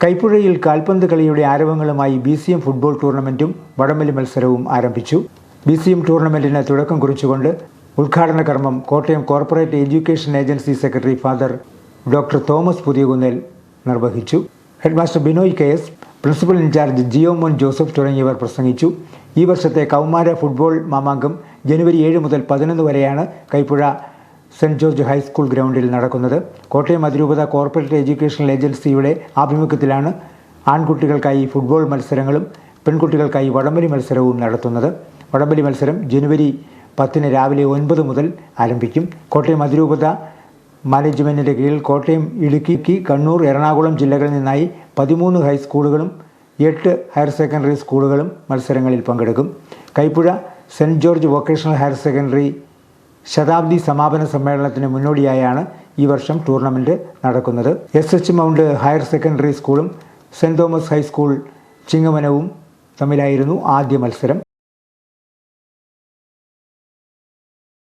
കൈപ്പുഴയിൽ കാൽപന്ത് കളിയുടെ ആരവങ്ങളുമായി BCM football ടൂർണമെന്റും വടംവലി മത്സരവും ആരംഭിച്ചു. BCM ടൂർണമെന്റിന് തുടക്കം കുറിച്ചുകൊണ്ട് ഉദ്ഘാടന കർമ്മം Kottayam corporate education agency secretary father doctor Thomas Puthiyakunnel നിർവഹിച്ചു. Headmaster Binoy KS, principal in charge Jiomon Joseph തുടങ്ങിയവർ പ്രസംഗിച്ചു. ഈ വർഷത്തെ കൗമാര ഫുട്ബോൾ മാമാങ്കം ജനുവരി 7 മുതൽ 11 വരെയാണ് കൈപ്പുഴ സെന്റ് ജോർജ് ഹൈസ്കൂൾ ഗ്രൗണ്ടിൽ നടക്കുന്നത്. കോട്ടയം അതിരൂപത കോർപ്പറേറ്റ് എഡ്യൂക്കേഷൻ ഏജൻസിയുടെ ആഭിമുഖ്യത്തിലാണ് ആൺകുട്ടികൾക്കായി ഫുട്ബോൾ മത്സരങ്ങളും പെൺകുട്ടികൾക്കായി വടംവലി മത്സരവും നടത്തുന്നത്. വടംവലി മത്സരം ജനുവരി 10 രാവിലെ 9 മുതൽ ആരംഭിക്കും. കോട്ടയം അതിരൂപത മാനേജ്മെൻറ്റിൻ്റെ കീഴിൽ കോട്ടയം, ഇടുക്കി, കണ്ണൂർ, എറണാകുളം ജില്ലകളിൽ നിന്നായി 13 ഹൈസ്കൂളുകളും 8 ഹയർ സെക്കൻഡറി സ്കൂളുകളും മത്സരങ്ങളിൽ പങ്കെടുക്കും. Kaipuzha saint George vocational higher secondary ശതാബ്ദി സമാപന സമ്മേളനത്തിന് മുന്നോടിയായാണ് ഈ വർഷം ടൂർണമെൻറ്റ് നടക്കുന്നത്. SH മൗണ്ട് ഹയർ സെക്കൻഡറി സ്കൂളും സെൻറ്റ് തോമസ് ഹൈസ്കൂൾ ചിങ്ങവനവും തമ്മിലായിരുന്നു ആദ്യ മത്സരം.